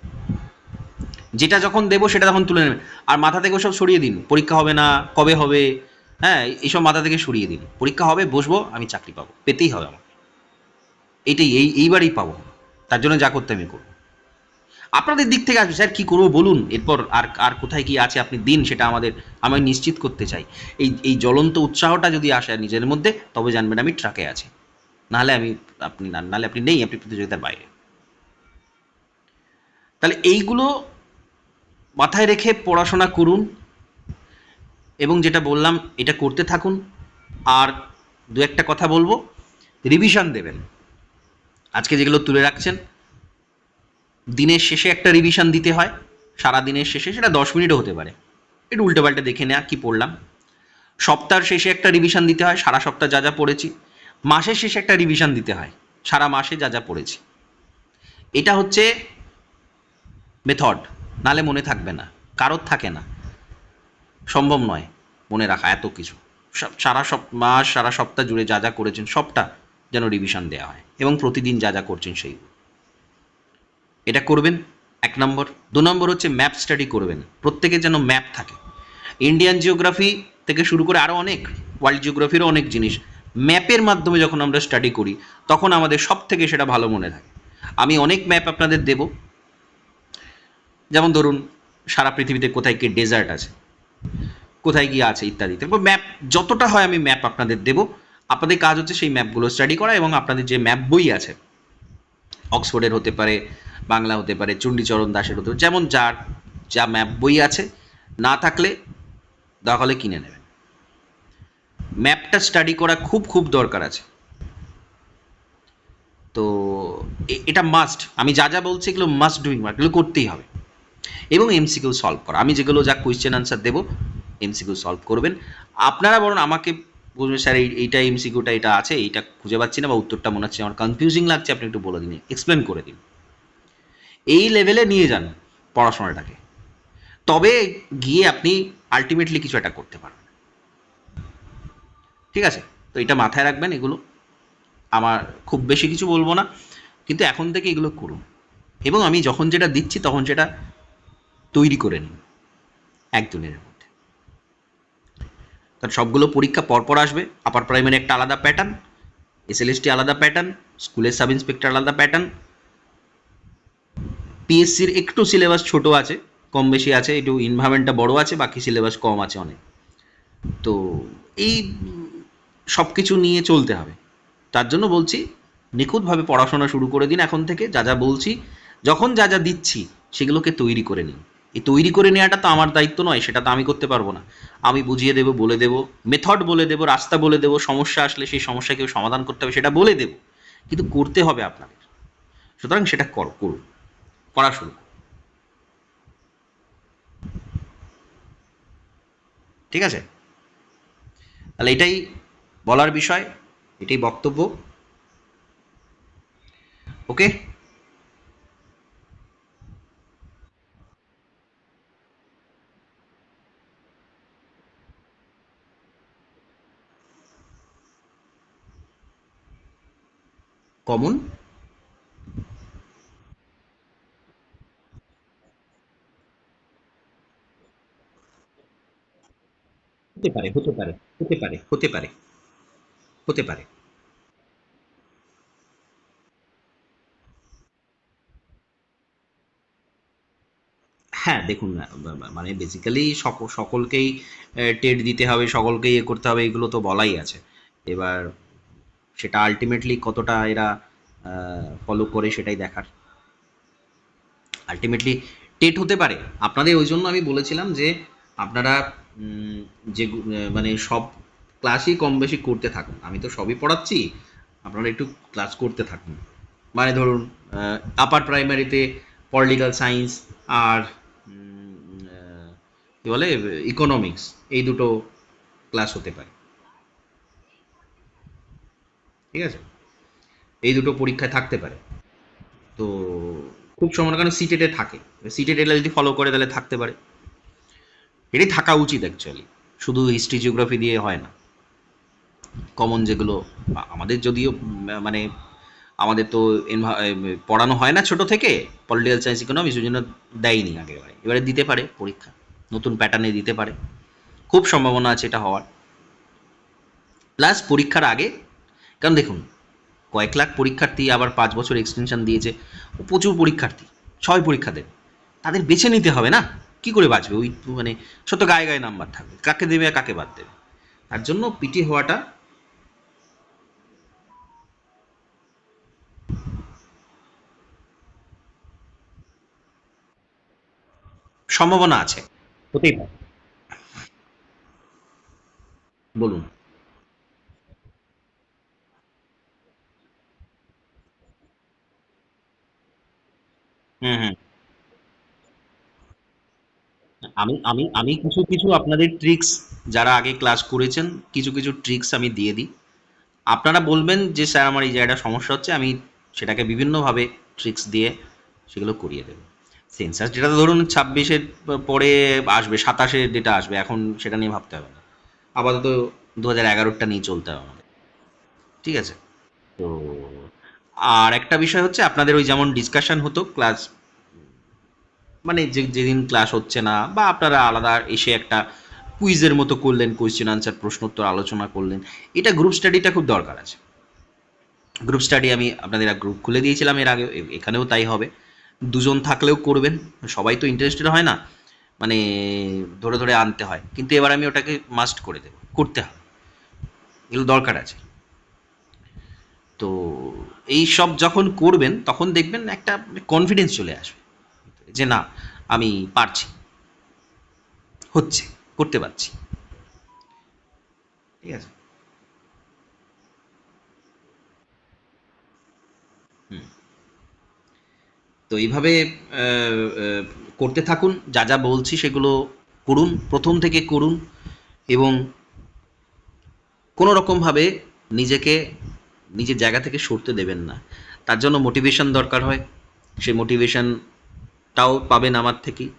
যেটা যখন দেবো সেটা তখন তুলে নেবেন, আর মাথা থেকে সব সরিয়ে দিন। পরীক্ষা হবে না, কবে হবে, হ্যাঁ, এইসব মাথা থেকে সরিয়ে দিন। পরীক্ষা হবে, বসবো, আমি চাকরি পাবো, পেতেই হবে আমাকে, এইটাই, এইবারই পাবো, তার জন্য যা করতে আমি করবো। আপনাদের দিক থেকে আসবে, স্যার কী করবো বলুন, এরপর আর আর কোথায় কি আছে আপনি দিন, সেটা আমি নিশ্চিত করতে চাই। এই জ্বলন্ত উৎসাহটা যদি আসে নিজের মধ্যে, তবে জানবেন আমি ট্রাকে আছি। নাহলে নাহলে আপনি নেই, আপনি প্রতিযোগিতার বাইরে। তাহলে এইগুলো মাথায় রেখে পড়াশোনা করুন, এবং যেটা বললাম এটা করতে থাকুন। আর দু একটা কথা বলবো, রিভিশন দেবেন। আজকে যেগুলো তুলে রাখছেন, দিনের শেষে একটা রিভিশন দিতে হয়, সারা দিনের শেষে, সেটা 10 মিনিটও হতে পারে, একটু উল্টোপাল্টা দেখে নেওয়া কী পড়লাম। সপ্তাহের শেষে একটা রিভিশন দিতে হয়, সারা সপ্তাহ যা যা পড়েছি। মাসের শেষে একটা রিভিশন দিতে হয়, সারা মাসে যা যা পড়েছি। এটা হচ্ছে মেথড, নালে মনে থাকবে না, কারোর থাকে না, সম্ভব নয় মনে রাখা এত কিছু। সারা মাস, সারা সপ্তাহ জুড়ে যা যা করেছেন সবটা যেন রিভিশন দেওয়া হয়, এবং প্রতিদিন যা যা করছেন সেইগুলো, এটা করবেন 1 নম্বর। 2 নম্বর হচ্ছে ম্যাপ স্টাডি করবেন, প্রত্যেকের যেন ম্যাপ থাকে। ইন্ডিয়ান জিওগ্রাফি থেকে শুরু করে আরও অনেক ওয়ার্ল্ড জিওগ্রাফিরও অনেক জিনিস ম্যাপের মাধ্যমে যখন আমরা স্টাডি করি তখন আমাদের সব থেকে সেটা ভালো মনে থাকে। আমি অনেক ম্যাপ আপনাদের দেব, যেমন ধরুন সারা পৃথিবীতে কোথায় কি ডেজার্ট আছে, কোথায় কি আছে ইত্যাদি। তারপর ম্যাপ যতটা হয় আমি ম্যাপ আপনাদের দেব। আপনাদের কাজ হচ্ছে সেই ম্যাপগুলো স্টাডি করা, এবং আপনাদের যে ম্যাপ বই আছে, অক্সফোর্ডের হতে পারে, বাংলা হতে পারে, চণ্ডীচরণ দাসের হতে পারে, যেমন যার যা ম্যাপ বই আছে, না থাকলে দরকার হলে কিনে নেবেন। ম্যাপটা স্টাডি করা খুব খুব দরকার আছে। তো এটা মাস্ট, আমি যা যা বলছি এগুলো মাস্ট ডুইং ওয়ার্ক, এগুলো করতেই হবে। এবং এমসিকিউ সলভ করা, আমি যেগুলো যা কোয়েশ্চেন আনসার দেবো এমসিকিউ সলভ করবেন। আপনারা বরং আমাকে বলবেন স্যার এইটা এমসিকিউটা এটা আছে, এইটা খুঁজে পাচ্ছি না, বা উত্তরটা মনে হচ্ছে আমার কনফিউজিং লাগছে, আপনি একটু বলে দিন, এক্সপ্লেন করে দিন। এই লেভেলে নিয়ে যান পড়াশোনাটাকে, তবে গিয়ে আপনি আলটিমেটলি কিছু একটা করতে পারবেন। ঠিক আছে, তো এটা মাথায় রাখবেন। এগুলো আমার খুব বেশি কিছু বলবো না, কিন্তু এখন থেকে এগুলো করুন, এবং আমি যখন যেটা দিচ্ছি তখন সেটা তৈরি করে নিন একদিনের মধ্যে। কারণ সবগুলো পরীক্ষা পরপর আসবে। আপার প্রাইমারি একটা আলাদা প্যাটার্ন, এসএলএসটি আলাদা প্যাটার্ন, স্কুলের সাব ইন্সপেক্টর আলাদা প্যাটার্ন, পিএসসির একটু সিলেবাস ছোট আছে, কম বেশি আছে, একটু ইনভারমেন্টটা বড় আছে, বাকি সিলেবাস কম আছে অনেক। তো এই সব কিছু নিয়ে চলতে হবে। তার জন্য বলছি নিখুঁতভাবে পড়াশোনা শুরু করে দিন এখন থেকে। যা যা বলছি, যখন যা যা দিচ্ছি সেগুলোকে তৈরি করে নিন। এই তৈরি করে নেওয়াটা তো আমার দায়িত্ব নয়, সেটা তো আমি করতে পারবো না। আমি বুঝিয়ে দেবো, বলে দেবো, মেথড বলে দেবো, রাস্তা বলে দেবো, সমস্যা আসলে সেই সমস্যা কেউ সমাধান করতে হবে সেটা বলে দেবো, কিন্তু করতে হবে আপনাদের। সুতরাং সেটা করুন, করা শুরু করুন। ঠিক আছে, তাহলে এটাই বলার বিষয়, এটাই বক্তব্য। ওকে। কমন হতে পারে, হতে পারে, হতে পারে, হতে পারে, হতে পারে। হ্যাঁ, দেখুন না, মানে বেসিক্যালি সকলকেই টেট দিতে হবে, সকলকেই করতে হবে, এগুলো তো বলাই আছে। এবার সেটা আলটিমেটলি কতটা এরা ফলো করে সেটাই দেখার। আলটিমেটলি টেট হতে পারে আপনাদের, ওই জন্য আমি বলেছিলাম যে আপনারা যে মানে সব ক্লাসই কম বেশি করতে থাকুন। আমি তো সবই পড়াচ্ছি, আপনারা একটু ক্লাস করতে থাকুন। মানে ধরুন আপার প্রাইমারিতে পলিটিক্যাল সায়েন্স আর কী বলে ইকোনমিক্স, এই দুটো ক্লাস হতে পারে। ঠিক আছে, এই দুটো পরীক্ষায় থাকতে পারে। তো খুব সম্ভাবনা, কারণ সিটেটে থাকে, সিটেট এলা যদি ফলো করে তাহলে থাকতে পারে। এটাই থাকা উচিত অ্যাকচুয়ালি, শুধু হিস্ট্রি জিওগ্রাফি দিয়ে হয় না। কমন যেগুলো আমাদের যদিও মানে আমাদের তো পড়ানো হয় না ছোট থেকে, পলিটিক্যাল সায়েন্স ইকোনমিক্স, ওই জন্য দেয়নি আগেবারে, এবারে দিতে পারে পরীক্ষা, নতুন প্যাটার্নে দিতে পারে, খুব সম্ভাবনা আছে এটা হওয়ার। প্লাস পরীক্ষার আগে, কারণ দেখুন কয়েক লাখ পরীক্ষার্থী, আবার 5 বছর এক্সটেনশন দিয়েছে, ও প্রচুর পরীক্ষার্থী, সবাই পরীক্ষা দেবে, তাদের বেছে নিতে হবে না, কি করে বাঁচবে ওই, মানে সত্য গায়ে গায়ে নাম্বার থাকবে, কাকে দেবে আর কাকে বাদ দেবে। তার জন্য পিটি হওয়াটা সম্ভাবনা আছে, হতেই পারে। বলুন। হুম, হুম। আমি আমি আমি কিছু কিছু আপনাদের ট্রিক্স, যারা আগে ক্লাস করেছেন, কিছু কিছু ট্রিক্স আমি দিয়ে দিই। আপনারা বলবেন যে স্যার আমার এই জায়গাটা সমস্যা হচ্ছে, আমি সেটাকে বিভিন্নভাবে ট্রিক্স দিয়ে সেগুলো করিয়ে দেবো। সেন্সাস যেটা তো ধরুন 26-এর পরে আসবে, 27-এর ডেটা আসবে, এখন সেটা নিয়ে ভাবতে হবে না। আপাতত 2011-টা নিয়ে চলতে হবে আমাদের। ঠিক আছে। তো আর একটা বিষয় হচ্ছে আপনাদের ওই যেমন ডিসকাশন হতো ক্লাস, মানে যেদিন ক্লাস হচ্ছে না, বা আপনারা আলাদা এসে একটা কুইজের মতো করলেন, কোয়েশ্চেন আনসার প্রশ্নোত্তর আলোচনা করলেন। এটা গ্রুপ স্টাডিটা খুব দরকার আছে। গ্রুপ স্টাডি আমি আপনাদের গ্রুপ খুলে দিয়েছিলাম এর আগে, এখানেও তাই হবে। দুজন থাকলেও করবেন, সবাই তো ইন্টারেস্টেড হয় না, মানে ধরে ধরে আনতে হয়, কিন্তু এবার আমি ওটাকে মাস্ট করে দেবো, করতে হবে, এগুলো দরকার আছে। তো এই সব যখন করবেন তখন দেখবেন একটা কনফিডেন্স চলে আসবে যে না, আমি পারছি, হচ্ছে, করতে পারছি। ঠিক আছে। হুম। তো এইভাবে করতে থাকুন, যা যা বলছি সেগুলো করুন, প্রথম থেকে করুন, এবং কোনো রকমভাবে নিজেকে নিজের জায়গা থেকে সরতে দেবেন না। তার জন্য মোটিভেশন দরকার হয়, সেই মোটিভেশনটাও পাবেন আমার থেকেই।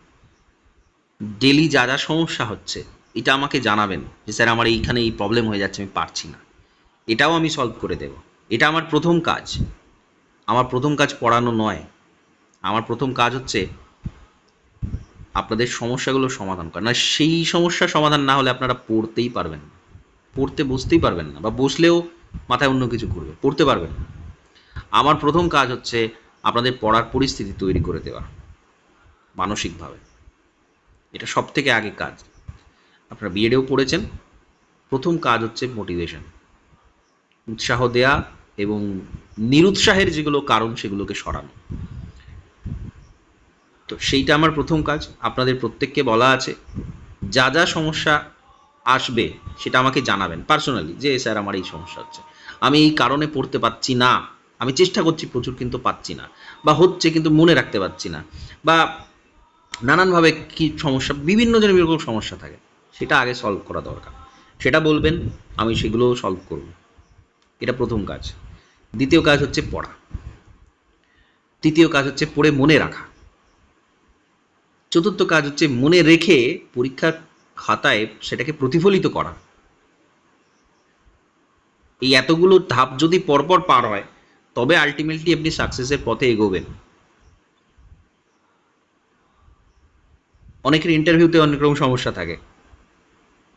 ডেলি যা যা সমস্যা হচ্ছে এটা আমাকে জানাবেন যে স্যার আমার এইখানে এই প্রবলেম হয়ে যাচ্ছে, আমি পারছি না, এটাও আমি সলভ করে দেব। এটা আমার প্রথম কাজ। আমার প্রথম কাজ পড়ানো নয়, আমার প্রথম কাজ হচ্ছে আপনাদের সমস্যাগুলো সমাধান করা। না, সেই সমস্যার সমাধান না হলে আপনারা পড়তেই পারবেন না, পড়তে বসতেই পারবেন না, বা বসলেও মাথায় অন্য কিছু ঘুরবে, পড়তে পারবেন না। আমার প্রথম কাজ হচ্ছে আপনাদের পড়ার পরিস্থিতি তৈরি করে দেওয়া মানসিকভাবে, এটা সব থেকে আগে কাজ। আপনারা বিএডেও পড়েছেন, প্রথম কাজ হচ্ছে মোটিভেশন, উৎসাহ দেয়া, এবং নিরুৎসাহের যেগুলো কারণ সেগুলোকে সরানো। তো সেইটা আমার প্রথম কাজ। আপনাদের প্রত্যেককে বলা আছে যা যা সমস্যা আসবে সেটা আমাকে জানাবেন পার্সোনালি, যে স্যার আমার এই সমস্যা হচ্ছে, আমি এই কারণে পড়তে পারছি না, আমি চেষ্টা করছি প্রচুর কিন্তু পাচ্ছি না, বা হচ্ছে কিন্তু মনে রাখতে পারছি না, বা নানানভাবে কি সমস্যা, বিভিন্ন জনের এরকম সমস্যা থাকে, সেটা আগে সলভ করা দরকার, সেটা বলবেন, আমি সেগুলো সলভ করব। এটা প্রথম কাজ। দ্বিতীয় কাজ হচ্ছে পড়া। তৃতীয় কাজ হচ্ছে পড়ে মনে রাখা। চতুর্থ কাজ হচ্ছে মনে রেখে পরীক্ষার খাতায় সেটাকে প্রতিফলিত করা। এই এতগুলো ধাপ যদি পরপর পার হয় তবে আলটিমেটলি আপনি সাকসেসের পথে এগোবেন। অনেকের ইন্টারভিউতে অনেক রকম সমস্যা থাকে,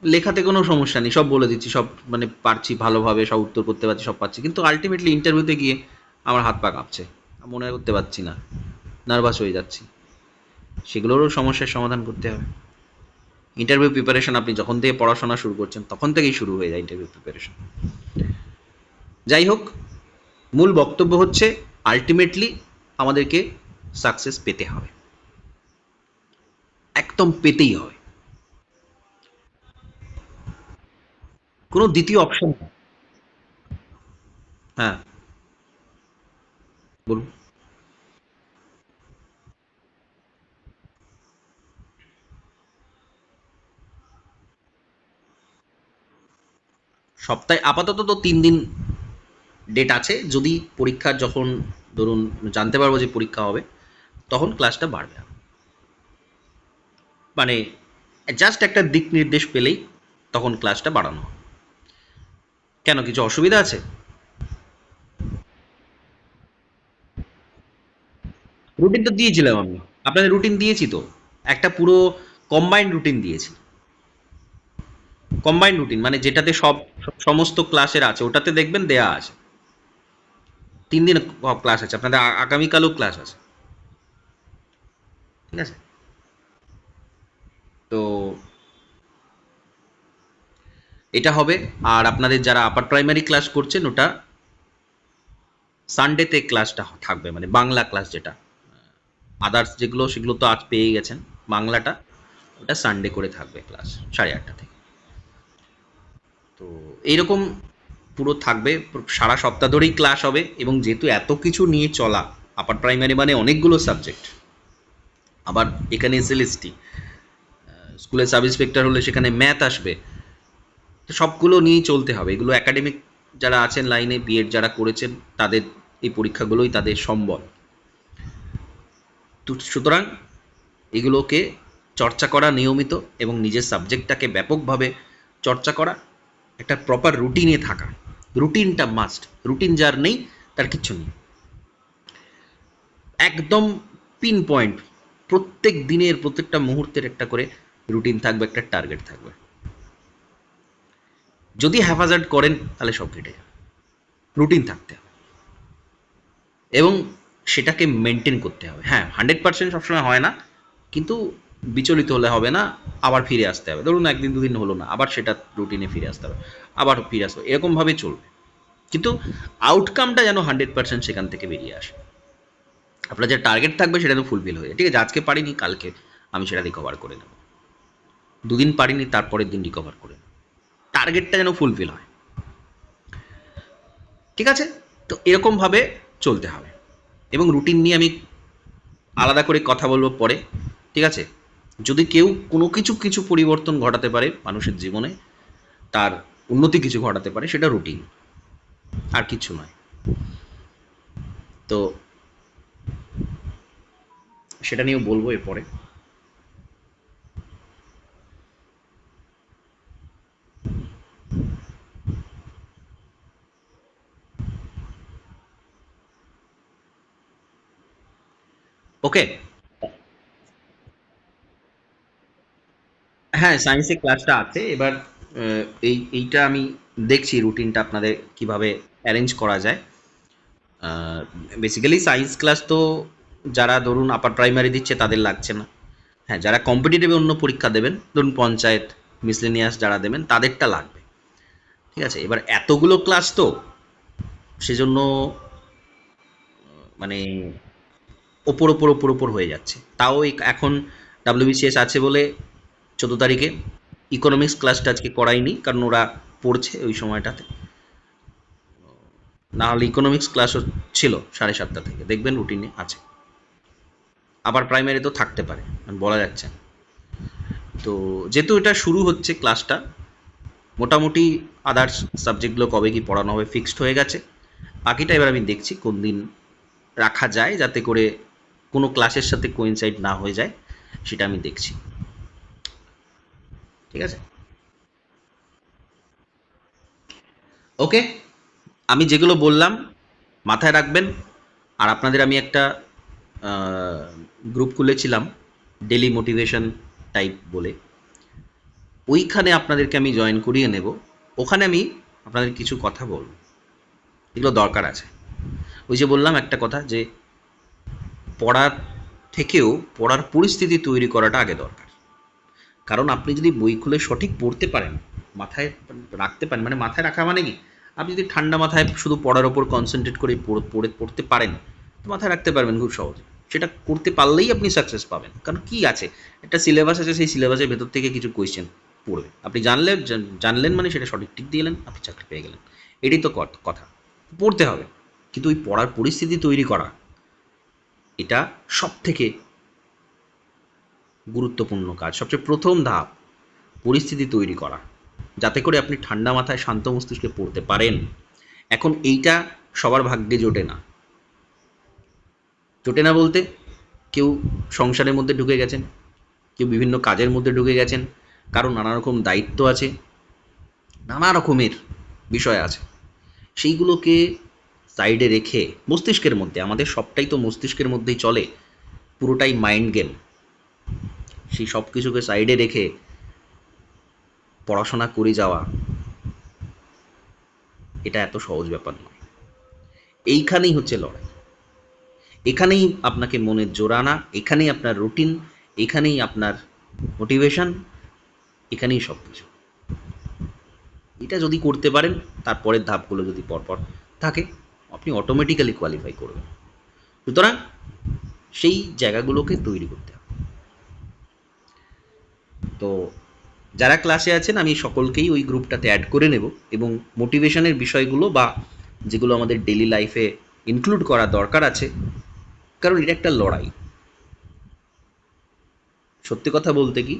লেখাতে কোনো সমস্যা নেই, সব বলে দিচ্ছি, সব মানে পারছি ভালোভাবে, সব উত্তর করতে পারছি, সব পাচ্ছি, কিন্তু আলটিমেটলি ইন্টারভিউতে গিয়ে আমার হাত পা কাঁপছে, মনে করতে পারছি না, নার্ভাস হয়ে যাচ্ছি। সেগুলোরও সমস্যার সমাধান করতে হবে। ইন্টারভিউ প্রিপারেশন আপনি যখন থেকে পড়াশোনা শুরু করছেন তখন থেকেই শুরু হয়ে যায় ইন্টারভিউ প্রিপারেশন। যাই হোক, মূল বক্তব্য হচ্ছে আলটিমেটলি আমাদেরকে সাকসেস পেতে হবে, একদম পেতেই হবে, কোনো দ্বিতীয় অপশন নেই। হ্যাঁ, বলুন। সপ্তাহে আপাতত তো 3 দিন ডেট আছে, যদি পরীক্ষার যখন ধরুন জানতে পারবো যে পরীক্ষা হবে তখন ক্লাসটা বাড়বে, মানে জাস্ট একটা দিক নির্দেশ পেলেই তখন ক্লাসটা বাড়ানো হবে। কেন, কিছু অসুবিধা আছে? রুটিন তো দিয়েছিলাম আমি, আপনাদের রুটিন দিয়েছি তো, একটা পুরো কম্বাইন্ড রুটিন দিয়েছি। কম্বাইন্ড রুটিন মানে যেটাতে সমস্ত ক্লাসের আছে, ওটাতে দেখবেন দেয়া আছে। 3 দিন ক্লাস আছে আপনাদের, আগামীকালও ক্লাস আছে। ঠিক আছে। তো এটা হবে। আর আপনাদের যারা আপার প্রাইমারি ক্লাস করছেন ওটা সানডেতে ক্লাসটা থাকবে, মানে বাংলা ক্লাস যেটা, আদার্স যেগুলো সেগুলো তো আজ পেয়ে গেছেন, বাংলাটা ওটা সানডে করে থাকবে ক্লাস 8:30 থেকে। তো এইরকম পুরো থাকবে, সারা সপ্তাহ ধরেই ক্লাস হবে, এবং যেহেতু এত কিছু নিয়ে চলা, আপার প্রাইমারি মানে অনেকগুলো সাবজেক্ট, আবার এখানে এসএলএসটি, স্কুলে সাব ইন্সপেক্টর হলে সেখানে ম্যাথ আসবে, তো সবগুলো নিয়েই চলতে হবে। এগুলো একাডেমিক যারা আছেন লাইনে, বিএড যারা করেছেন, তাদের এই পরীক্ষাগুলোই তাদের সম্বল। তো সুতরাং এগুলোকে চর্চা করা নিয়মিত, এবং নিজের সাবজেক্টটাকে ব্যাপকভাবে চর্চা করা, একটা প্রপার রুটিনে থাকা, রুটিনটা মাস্ট। রুটিন যার নেই তার কিচ্ছু নেই। একদম পিন পয়েন্ট, প্রত্যেক দিনের প্রত্যেকটা মুহূর্তের একটা করে রুটিন থাকবে, একটা টার্গেট থাকবে। যদি হ্যাফাজার্ড করেন তাহলে সব কেটে যাবে। রুটিন থাকতে হবে এবং সেটাকে মেনটেন করতে হবে। হ্যাঁ, 100% সবসময় হয় না, কিন্তু বিচলিত হলে হবে না, আবার ফিরে আসতে হবে। ধরুন একদিন দুদিন হলো না, আবার সেটা রুটিনে ফিরে আসতে হবে, আবার ফিরে আসতে হবে, এরকমভাবে চলবে। কিন্তু আউটকামটা যেন 100% সেখান থেকে বেরিয়ে আসে। আপনার যে টার্গেট থাকবে সেটা যেন ফুলফিল হয়ে যায়। ঠিক আছে, আজকে পারিনি, কালকে আমি সেটা রিকভার করে নেব। দুদিন পারিনি, তারপরের দিন রিকভার করে নেব। টার্গেটটা যেন ফুলফিল হয়। ঠিক আছে, তো এরকমভাবে চলতে হবে। এবং রুটিন নিয়ে আমি আলাদা করে কথা বলবো পরে। ঠিক আছে, যদি কেউ কোনো কিছু পরিবর্তন ঘটাতে পারে মানুষের জীবনে, তার উন্নতি কিছু ঘটাতে পারে, সেটা রুটিন, আর কিছু নয়। তো সেটা নিয়েও বলবো এরপরে। ওকে। হ্যাঁ, সায়েন্সের ক্লাসটা আছে এবার। এইটা আমি দেখছি রুটিনটা আপনাদের কিভাবে অ্যারেঞ্জ করা যায়। বেসিক্যালি সায়েন্স ক্লাস তো যারা ধরুন আপার প্রাইমারি দিচ্ছে তাদের লাগছে না। হ্যাঁ, যারা কম্পিটিটিভ অন্য পরীক্ষা দেবেন, ধরুন পঞ্চায়েত, মিসলেনিয়াস যারা দেবেন, তাদেরটা লাগবে। ঠিক আছে, এবার এতগুলো ক্লাস তো সেজন্য মানে ওপর হয়ে যাচ্ছে। তাও এখন ডাব্লিউবিসিএস আছে বলে 14 তারিখে ইকোনমিক্স ক্লাসটা আজকে করাইনি, কারণ ওরা পড়ছে ওই সময়টাতে। না হলে ইকোনমিক্স ক্লাসও ছিল 7:30 থেকে, দেখবেন রুটিনে আছে। আবার প্রাইমারি তো থাকতে পারে, বলা যাচ্ছে না। তো যেহেতু এটা শুরু হচ্ছে ক্লাসটা, মোটামুটি আদার্স সাবজেক্টগুলো কবে কি পড়ানো হবে ফিক্সড হয়ে গেছে। বাকিটা এবার আমি দেখছি কোন দিন রাখা যায় যাতে করে কোনো ক্লাসের সাথে কোইনসাইড না হয়ে যায়, সেটা আমি দেখছি। ঠিক আছে, ওকে। আমি যেগুলো বললাম মাথায় রাখবেন। আর আপনাদের আমি একটা গ্রুপ খুলেছিলাম, ডেলি মোটিভেশন টাইপ বলে, ওইখানে আপনাদেরকে আমি জয়েন করিয়ে নেব। ওখানে আমি আপনাদের কিছু কথা বলব, এগুলো দরকার আছে। ওই যে বললাম একটা কথা, যে পড়ার থেকেও পড়ার পরিস্থিতি তৈরি করাটা আগে দরকার। কারণ আপনি যদি বই খুলে সঠিক পড়তে পারেন, মাথায় রাখতে পারেন, মানে মাথায় রাখা মানে কি, আপনি যদি ঠান্ডা মাথায় শুধু পড়ার ওপর কনসেন্ট্রেট করে পড়তে পারেন, তো মাথায় রাখতে পারবেন খুব সহজে। সেটা করতে পারলেই আপনি সাকসেস পাবেন। কারণ কি আছে, একটা সিলেবাস আছে, সেই সিলেবাসের ভেতর থেকে কিছু কোয়েশ্চেন পড়বে, আপনি জানলেন মানে সেটা সঠিক টিক দিয়ে এলেন, আপনি চাকরি পেয়ে গেলেন। এটাই তো কথা। পড়তে হবে, কিন্তু ওই পড়ার পরিস্থিতি তৈরি করা, এটা সব থেকে গুরুত্বপূর্ণ কাজ, সবচেয়ে প্রথম ধাপ পরিস্থিতি তৈরি করা, যাতে করে আপনি ঠান্ডা মাথায় শান্ত মস্তিষ্কে পড়তে পারেন। এখন এইটা সবার ভাগ্যে জোটে না। জোটে না বলতে, কেউ সংসারের মধ্যে ঢুকে গেছেন, কেউ বিভিন্ন কাজের মধ্যে ঢুকে গেছেন, কারো নানা রকম দায়িত্ব আছে, নানা রকমের বিষয় আছে, সেইগুলোকে সাইডে রেখে মস্তিষ্কের মধ্যে, আমাদের সবটাই তো মস্তিষ্কের মধ্যেই চলে, পুরোটাই মাইন্ড গেম, সেই সব কিছুকে সাইডে রেখে পড়াশোনা করে যাওয়া, এটা এত সহজ ব্যাপার নয়। এইখানেই হচ্ছে লড়াই, এখানেই আপনাকে মনের জোর আনা, এখানেই আপনার রুটিন, এখানেই আপনার মোটিভেশন, এখানেই সব কিছু। এটা যদি করতে পারেন, তারপরের ধাপগুলো যদি পরপর থাকে, আপনি অটোমেটিক্যালি কোয়ালিফাই করবেন। সুতরাং সেই জায়গাগুলোকে তৈরি করতে হবে। তো যারা ক্লাসে আছেন আমি সকলকেই ওই গ্রুপটাতে অ্যাড করে নেব, এবং মোটিভেশনের বিষয়গুলো বা যেগুলো আমাদের ডেলি লাইফে ইনক্লুড করা দরকার আছে, কারণ এটা একটা লড়াই। সত্যি কথা বলতে কি,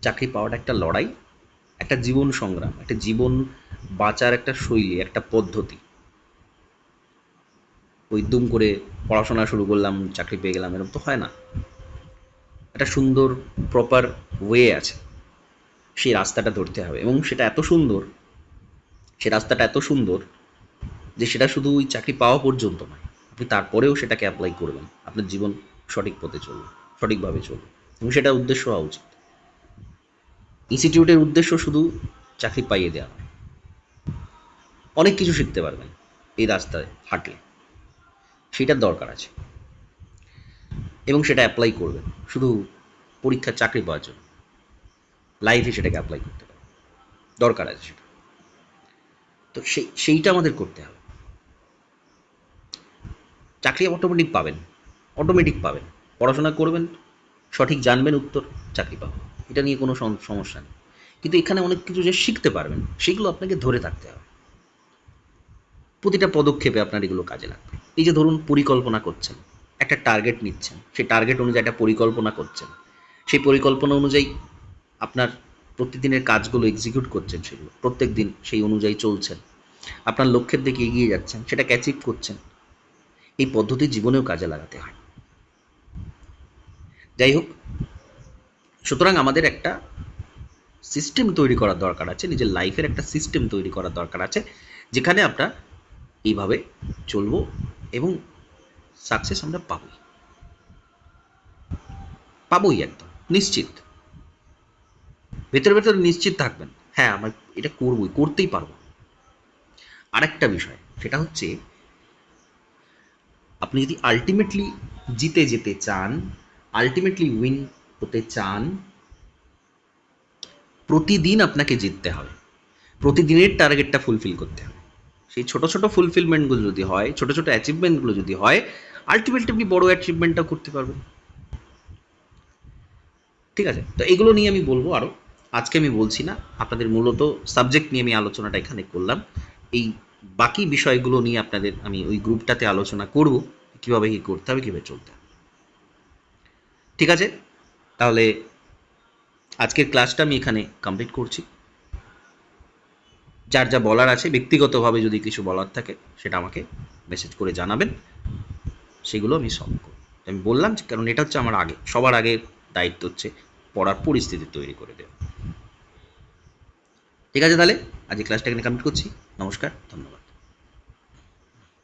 চাকরি পাওয়াটা একটা লড়াই, একটা জীবন সংগ্রাম, একটা জীবন বাঁচার একটা শৈলী, একটা পদ্ধতি। ওই দুম করে পড়াশোনা শুরু করলাম, চাকরি পেয়ে গেলাম, এরকম তো হয় না। একটা সুন্দর প্রপার ওয়ে আছে, সেই রাস্তাটা ধরতে হবে, এবং সেটা এত সুন্দর, সে রাস্তাটা এত সুন্দর যে সেটা শুধু ওই চাকরি পাওয়া পর্যন্ত নয়, আপনি তারপরেও সেটাকে অ্যাপ্লাই করবেন, আপনার জীবন সঠিক পথে চলবে, সঠিকভাবে চলবে, এবং সেটা উদ্দেশ্য হওয়া উচিত। ইনস্টিটিউটের উদ্দেশ্য শুধু চাকরি পাইয়ে দেওয়া নয়। অনেক কিছু শিখতে পারবেন এই রাস্তায় হাঁটলে, সেটার দরকার আছে, এবং সেটা অ্যাপ্লাই করবেন শুধু পরীক্ষার চাকরি পাওয়ার জন্য। লাইফে সেটাকে অ্যাপ্লাই করতে পারবেন, দরকার আছে সেটা। তো সেইটা আমাদের করতে হবে। চাকরি অটোমেটিক পাবেন, অটোমেটিক পাবেন। পড়াশোনা করবেন, সঠিক জানবেন উত্তর, চাকরি পাবেন, এটা নিয়ে কোনো সমস্যা নেই। কিন্তু এখানে অনেক কিছু যে শিখতে পারবেন, সেগুলো আপনাকে ধরে থাকতে হবে। প্রতিটা পদক্ষেপে আপনার এগুলো কাজে লাগবে। এই যে ধরুন পরিকল্পনা করছেন, একটা টার্গেট নিচ্ছেন, সেই টার্গেট অনুযায়ী একটা পরিকল্পনা করছেন, সেই পরিকল্পনা অনুযায়ী আপনার প্রতিদিনের কাজগুলো এক্সিকিউট করছেন, সেগুলো প্রত্যেক দিন সেই অনুযায়ী চলছেন, আপনার লক্ষ্যের দিকে এগিয়ে যাচ্ছেন, সেটাকে অ্যাচিভ করছেন। এই পদ্ধতি জীবনেও কাজে লাগাতে হয়। যাই হোক, সুতরাং আমাদের একটা সিস্টেম তৈরি করার দরকার আছে, নিজের লাইফের একটা সিস্টেম তৈরি করার দরকার আছে, যেখানে আমরা এইভাবে চলবো এবং সাকসেস আমরা পাবোই একদম নিশ্চিত। ভেতরে ভেতরে নিশ্চিত থাকবেন, হ্যাঁ আমরা এটা করবই, করতেই পারবো। আরেকটা বিষয়, সেটা হচ্ছে আপনি যদি আলটিমেটলি জিতে যেতে চান, আলটিমেটলি উইন হতে চান, প্রতিদিন আপনাকে জিততে হবে, প্রতিদিনের টার্গেটটা ফুলফিল করতে হবে। সেই ছোট ছোট ফুলফিলমেন্টগুলো যদি হয়, ছোট ছোট অ্যাচিভমেন্টগুলো যদি হয়, আলটিমেটলি আপনি বড় অ্যাচিভমেন্টটাও করতে পারবেন। ঠিক আছে, তো এগুলো নিয়ে আমি বলবো আরও, আজকে আমি বলছি না। আপনাদের মূলত সাবজেক্ট নিয়ে আমি আলোচনাটা এখানে করলাম। এই বাকি বিষয়গুলো নিয়ে আপনাদের আমি ওই গ্রুপটাতে আলোচনা করব, কীভাবে কী করতে হবে, কীভাবে চলতে হবে। ঠিক আছে, তাহলে আজকের ক্লাসটা আমি এখানে কমপ্লিট করছি। যার যা বলার আছে, ব্যক্তিগতভাবে যদি কিছু বলার থাকে সেটা আমাকে মেসেজ করে জানাবেন, সেগুলো আমি সলভ করব। আমি বললাম, কারণ এটা হচ্ছে আমার আগে, সবার আগে দায়িত্ব হচ্ছে পড়ার পরিস্থিতি তৈরি করে দেওয়া। ঠিক আছে, তাহলে আজকে ক্লাসটা এখানে কমপ্লিট করছি। নমস্কার, ধন্যবাদ।